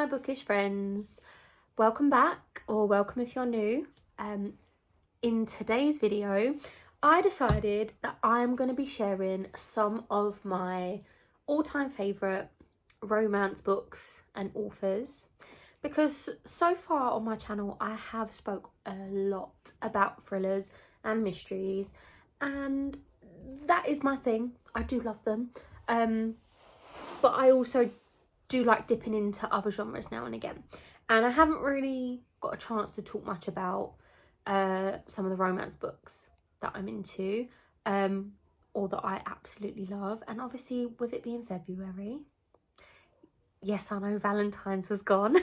bookish friends, welcome back, or welcome if you're new. In today's video I decided that I'm going to be sharing some of my all-time favourite romance books and authors, because so far on my channel I have spoke a lot about thrillers and mysteries, and that is my thing. I do love them, but I also do like dipping into other genres now and again, and I haven't really got a chance to talk much about some of the romance books that I'm into, or that I absolutely love. And obviously with it being February, yes, I know Valentine's has gone,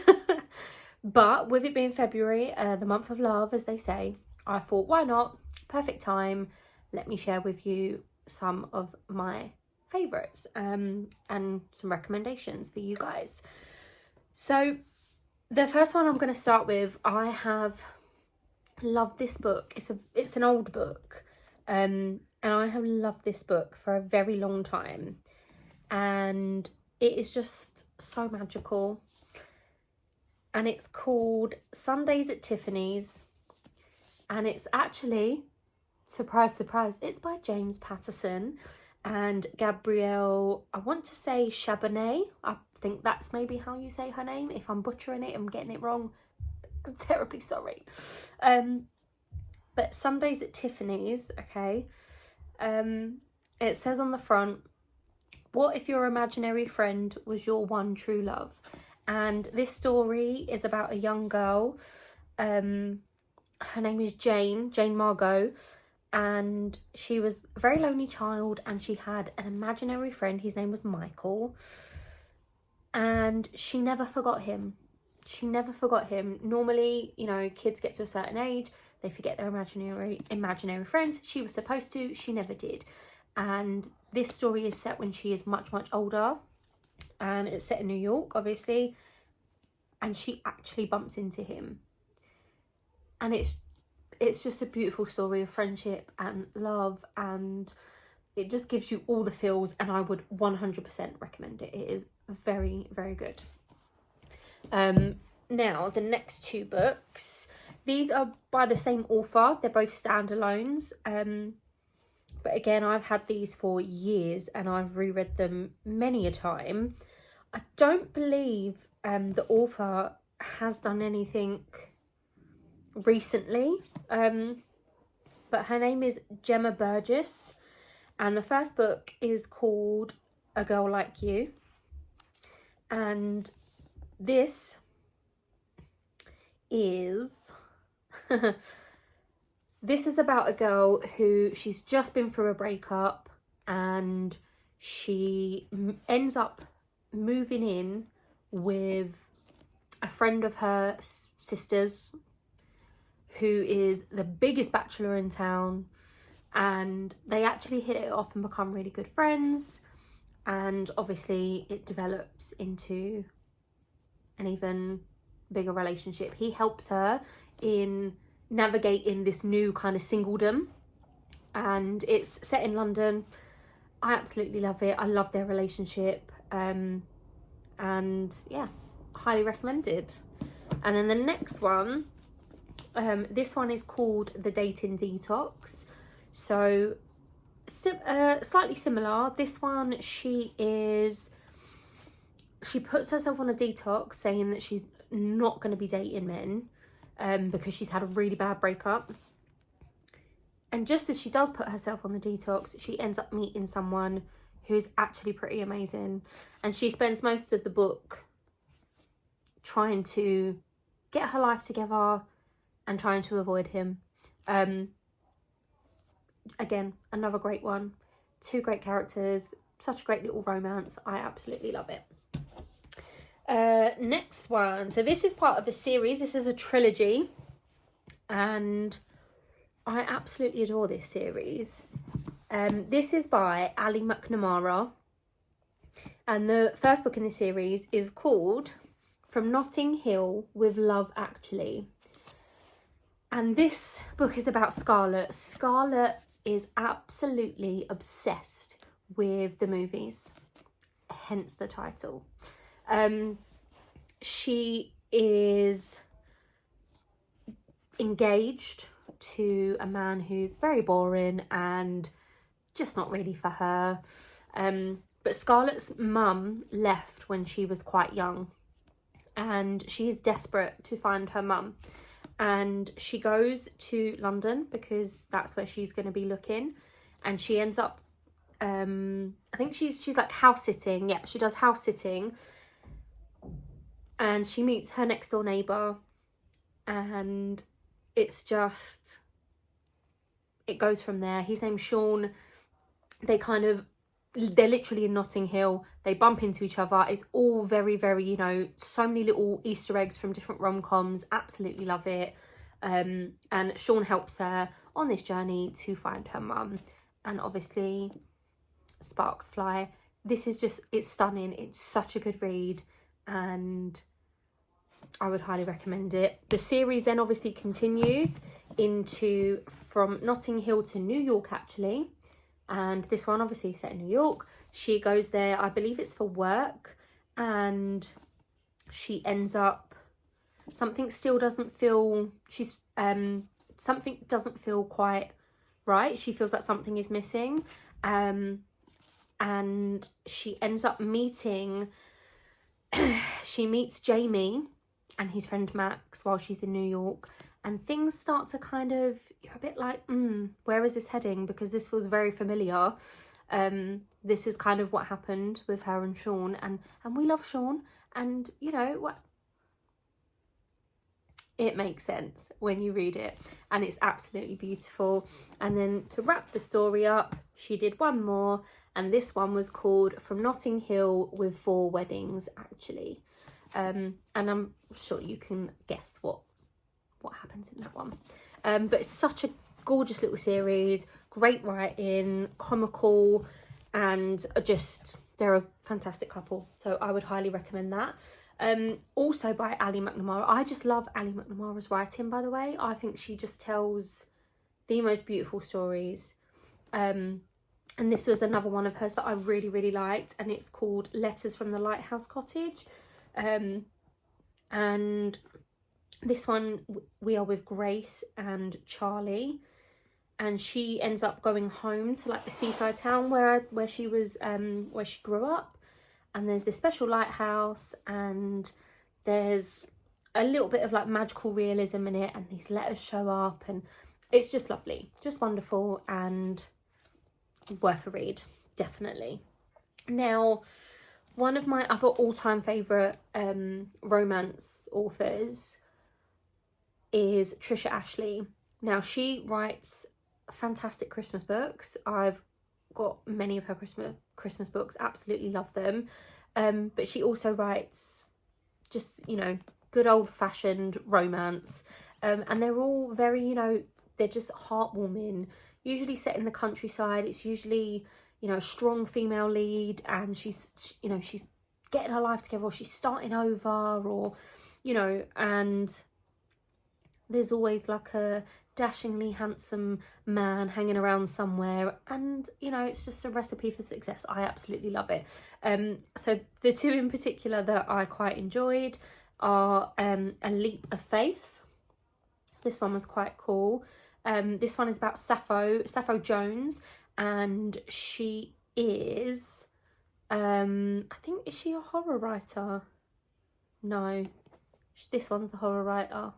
but with it being February, the month of love as they say, I thought, why not, perfect time, let me share with you some of my favourites and some recommendations for you guys. So the first one I'm going to start with, I have loved this book. It's an old book, and I have loved this book for a very long time, and it is just so magical, and it's called Sundays at Tiffany's, and it's actually, surprise surprise, it's by James Patterson and Gabrielle, I want to say Chabonet. I think that's maybe how you say her name. If I'm butchering it, I'm getting it wrong, I'm terribly sorry. But Sundays at Tiffany's, okay. It says on the front, what if your imaginary friend was your one true love? And this story is about a young girl. Her name is Jane Margot. And she was a very lonely child, and she had an imaginary friend. His name was Michael, and she never forgot him. Normally, you know, kids get to a certain age, they forget their imaginary friends. She was supposed to, she never did. And this story is set when she is much older, and it's set in New York, obviously, and she actually bumps into him, and it's just a beautiful story of friendship and love, and it just gives you all the feels, and I would 100% recommend it. It is very good. Now the next two books, these are by the same author. They're both standalones, but again, I've had these for years and I've reread them many a time. I don't believe the author has done anything recently, but her name is Gemma Burgess, and the first book is called A Girl Like You, and this is this is about a girl who, she's just been through a breakup, and she ends up moving in with a friend of her sister's, who is the biggest bachelor in town, and they actually hit it off and become really good friends, and obviously it develops into an even bigger relationship. He helps her in navigating this new kind of singledom, and it's set in London. I absolutely love it. I love their relationship, and yeah, highly recommended. And then the next one, this one is called The Dating Detox. So slightly similar. This one, she puts herself on a detox, saying that she's not going to be dating men because she's had a really bad breakup. And just as she does put herself on the detox, she ends up meeting someone who's actually pretty amazing, and she spends most of the book trying to get her life together and trying to avoid him. Again, another great one. Two great characters, such a great little romance. I absolutely love it. Next one. So this is part of a series. This is a trilogy, and I absolutely adore this series. This is by Ali McNamara, and the first book in the series is called From Notting Hill with Love Actually. And this book is about Scarlett. Scarlett is absolutely obsessed with the movies, hence the title. she is engaged to a man who's very boring and just not really for her. But Scarlett's mum left when she was quite young, and she is desperate to find her mum. And she goes to London because that's where she's going to be looking. And she ends up, I think she's like house sitting. Yeah, she does house sitting. And she meets her next door neighbour. And it's just, it goes from there. His name's Sean. They're literally in Notting Hill. They bump into each other. It's all very, very, you know, so many little Easter eggs from different rom-coms. Absolutely love it. And Sean helps her on this journey to find her mum. And obviously, sparks fly. This is just, it's stunning. It's such a good read. And I would highly recommend it. The series then obviously continues into from Notting Hill to New York, actually. And this one obviously set in New York. She goes there, I believe it's for work, and she ends up, something doesn't feel quite right. She feels like something is missing. And she ends up meeting, she meets Jamie and his friend Max while she's in New York. And things start to kind of, you're a bit like, where is this heading? Because this was very familiar. This is kind of what happened with her and Sean. And we love Sean. And, you know, what? It makes sense when you read it. And it's absolutely beautiful. And then to wrap the story up, she did one more. And this one was called From Notting Hill with 4 Weddings, actually. And I'm sure you can guess what happens in that one. But it's such a gorgeous little series, great writing, comical, and just, they're a fantastic couple. So I would highly recommend that. Also by Ali McNamara. I just love Ali McNamara's writing, by the way. I think she just tells the most beautiful stories. And this was another one of hers that I really, really liked, and it's called Letters from the Lighthouse Cottage. And this one, we are with Grace and Charlie, and she ends up going home to like the seaside town where she was, where she grew up. And there's this special lighthouse, and there's a little bit of like magical realism in it, and these letters show up, and it's just lovely, just wonderful, and worth a read, definitely. Now, one of my other all-time favourite romance authors is Trisha Ashley. Now, she writes fantastic Christmas books. I've got many of her Christmas books, absolutely love them. But she also writes just, you know, good old-fashioned romance. And they're all very, you know, they're just heartwarming. Usually set in the countryside. It's usually, you know, a strong female lead, and she's, you know, she's getting her life together, or she's starting over, or, you know, and there's always like a dashingly handsome man hanging around somewhere, and, you know, it's just a recipe for success. I absolutely love it. So the two in particular that I quite enjoyed are A Leap of Faith. This one was quite cool. This one is about Sappho Jones, and she is, I think, is she a horror writer? No, this one's the horror writer.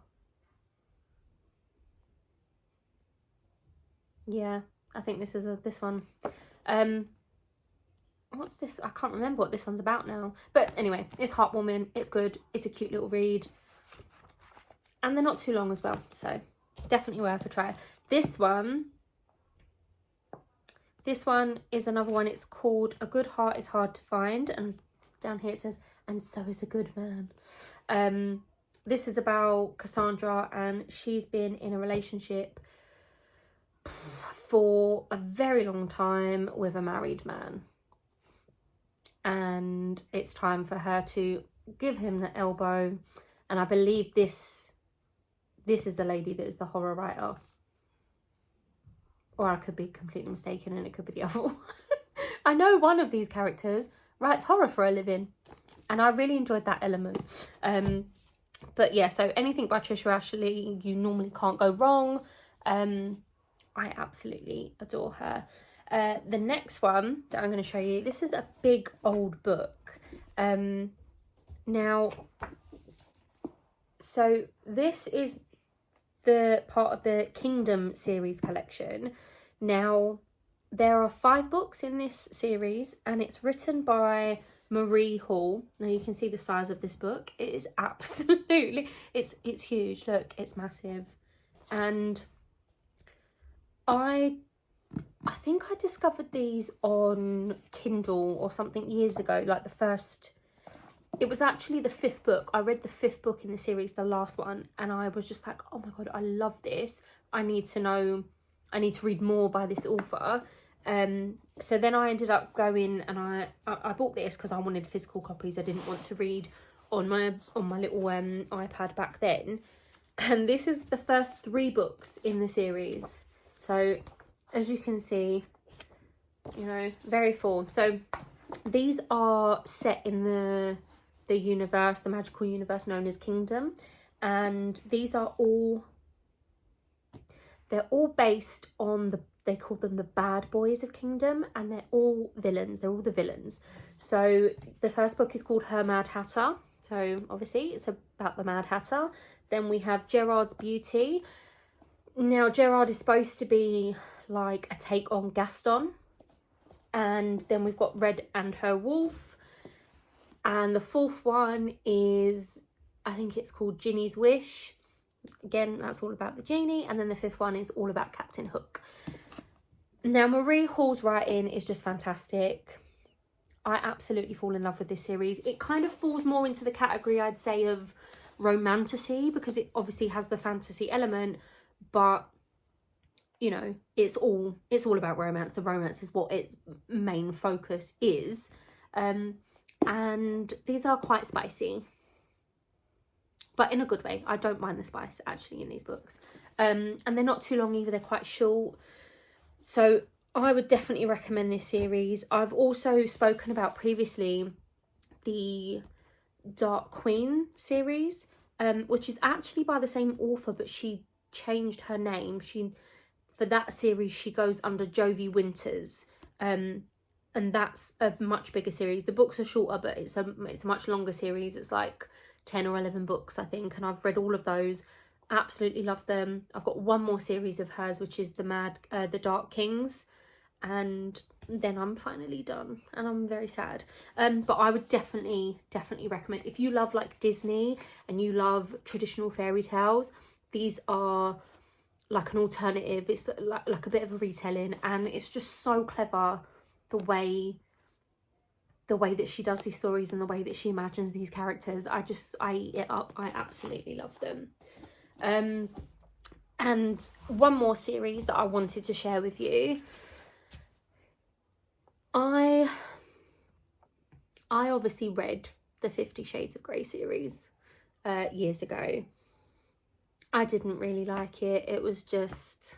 Yeah, I think this is this one. What's this? I can't remember what this one's about now. But anyway, it's heartwarming, it's good, it's a cute little read. And they're not too long as well, so definitely worth a try. This one is another one. It's called A Good Heart is Hard to Find, and down here it says, and so is a good man. This is about Cassandra, and she's been in a relationship for a very long time with a married man, and it's time for her to give him the elbow. And I believe this is the lady that is the horror writer, or I could be completely mistaken and it could be the other one. I know one of these characters writes horror for a living. And I really enjoyed that element. But yeah, so anything by Trisha Ashley, you normally can't go wrong. I absolutely adore her. The next one that I'm going to show you, this is a big old book. Now, so this is the part of the Kingdom series collection. Now, there are 5 books in this series, and it's written by Marie Hall. Now you can see the size of this book. It is absolutely, it's huge. Look, it's massive. And I think I discovered these on Kindle or something years ago, like it was actually the 5th book. I read the 5th book in the series, the last one, and I was just like, oh my god, I love this. I need to read more by this author. So then I ended up going and I bought this because I wanted physical copies. I didn't want to read on my little iPad back then. And this is the first 3 books in the series. So as you can see, you know, very full. So these are set in the universe, the magical universe known as Kingdom, and these are they're all based on they call them the bad boys of Kingdom, and they're all villains. They're all the villains. So the first book is called Her Mad Hatter. So obviously it's about the Mad Hatter. Then we have Gerard's Beauty. Now Gerard is supposed to be like a take on Gaston. And then we've got Red and Her Wolf. And the 4th one is, I think it's called Ginny's Wish. Again, that's all about the genie. And then the 5th one is all about Captain Hook. Now, Marie Hall's writing is just fantastic. I absolutely fall in love with this series. It kind of falls more into the category, I'd say, of romantasy, because it obviously has the fantasy element, but you know, it's all about romance. The romance is what its main focus is. And these are quite spicy, but in a good way. I don't mind the spice actually in these books. And they're not too long either. They're quite short. So I would definitely recommend this series. I've also spoken about previously the Dark Queen series, which is actually by the same author, but she changed her name. For that series, she goes under Jovi Winters. And that's a much bigger series. The books are shorter, but it's a much longer series. It's like 10 or 11 books, I think, and I've read all of those. Absolutely love them. I've got one more series of hers, which is the Dark Kings, and then I'm finally done, and I'm very sad. But I would definitely recommend, if you love like Disney and you love traditional fairy tales, these are like an alternative. It's like a bit of a retelling, and it's just so clever the way that she does these stories and the way that she imagines these characters. I eat it up. I absolutely love them. And one more series that I wanted to share with you. I obviously read the 50 Shades of Grey series years ago. I didn't really like it. It was just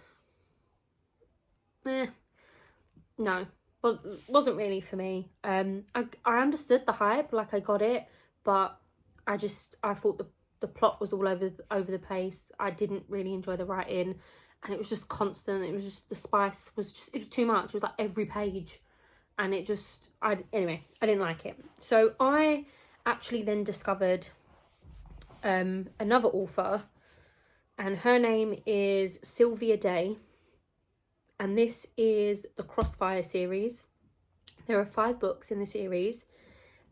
no. Well, wasn't really for me. I understood the hype, like I got it, but I thought the plot was all over the place. I didn't really enjoy the writing, and it was just constant. It was just, the spice was just, it was too much. It was like every page, and it just, anyway, I didn't like it. So I actually then discovered another author, and her name is Sylvia Day. And this is the Crossfire series. There are 5 books in the series.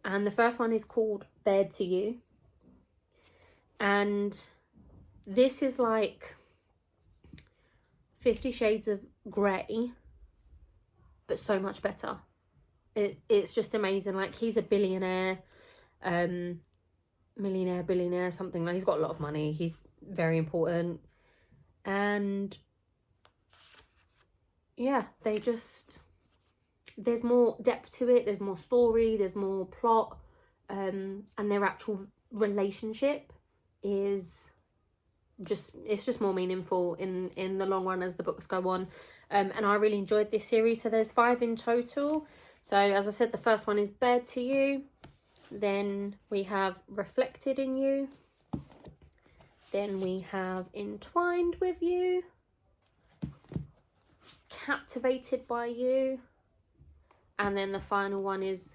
And the first one is called Bared to You. And this is like 50 Shades of Grey, but so much better. It's just amazing. Like, he's a billionaire, billionaire, something like. He's got a lot of money. He's very important. And yeah, there's more depth to it, there's more story, there's more plot, and their actual relationship is just more meaningful in the long run as the books go on. And I really enjoyed this series. So there's 5 in total. So as I said, the first one is Bared to You. Then we have Reflected in You. Then we have Entwined with You. Captivated by You. And then the final one is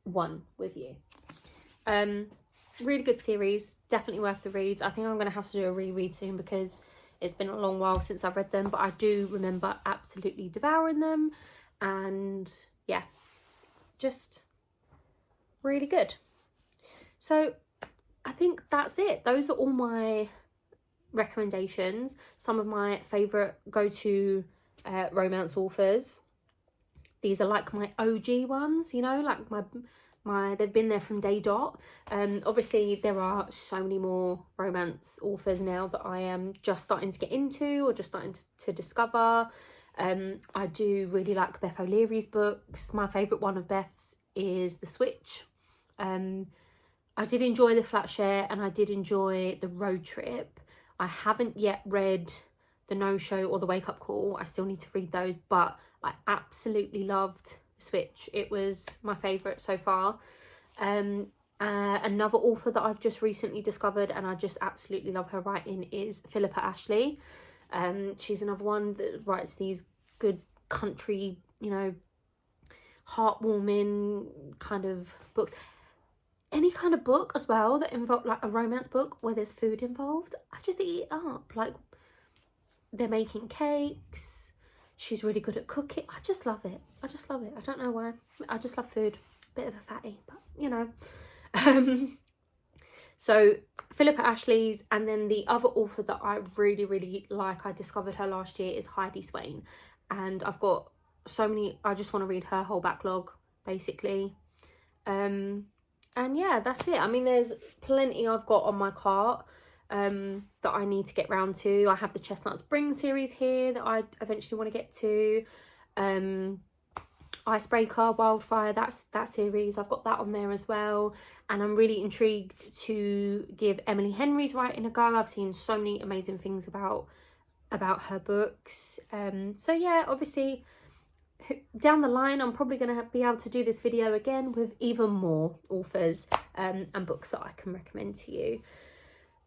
One with You. Really good series, definitely worth the reads. I think I'm going to have to do a reread soon because it's been a long while since I've read them, but I do remember absolutely devouring them, and yeah, just really good. So I think that's it. Those are all my recommendations, some of my favourite go-to romance authors. These are like my OG ones, you know, like they've been there from day dot. Obviously there are so many more romance authors now that I am just starting to get into or just starting to discover. I do really like Beth O'Leary's books. My favourite one of Beth's is The Switch. I did enjoy The Flat Share and I did enjoy The Road Trip. I haven't yet read The No Show or The Wake Up Call. I still need to read those, but I absolutely loved Switch. It was my favourite so far. Another author that I've just recently discovered and I just absolutely love her writing is Philippa Ashley. She's another one that writes these good country, you know, heartwarming kind of books. Any kind of book as well that involve, like a romance book where there's food involved, I just eat it up. Like, they're making cakes. She's really good at cooking. I just love it. I just love it. I don't know why. I just love food. Bit of a fatty, but you know. So Philippa Ashley's, and then the other author that I really, really like, I discovered her last year, is Heidi Swain. And I've got so many, I just want to read her whole backlog, basically. And yeah, that's it. I mean, there's plenty I've got on my cart that I need to get round to. I have the Chestnut Spring series here that I eventually want to get to. Icebreaker, Wildfire, that series, I've got that on there as well. And I'm really intrigued to give Emily Henry's writing a go. I've seen so many amazing things about her books. So yeah, obviously down the line I'm probably going to be able to do this video again with even more authors and books that I can recommend to you.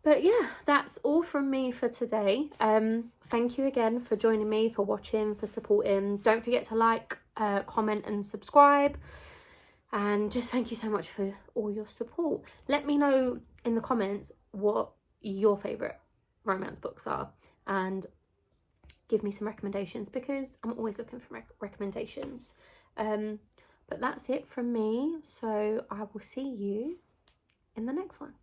But yeah, that's all from me for today. Thank you again for joining me, for watching, for supporting. Don't forget to like, comment and subscribe. And just thank you so much for all your support. Let me know in the comments what your favourite romance books are. And give me some recommendations because I'm always looking for recommendations. But that's it from me. So I will see you in the next one.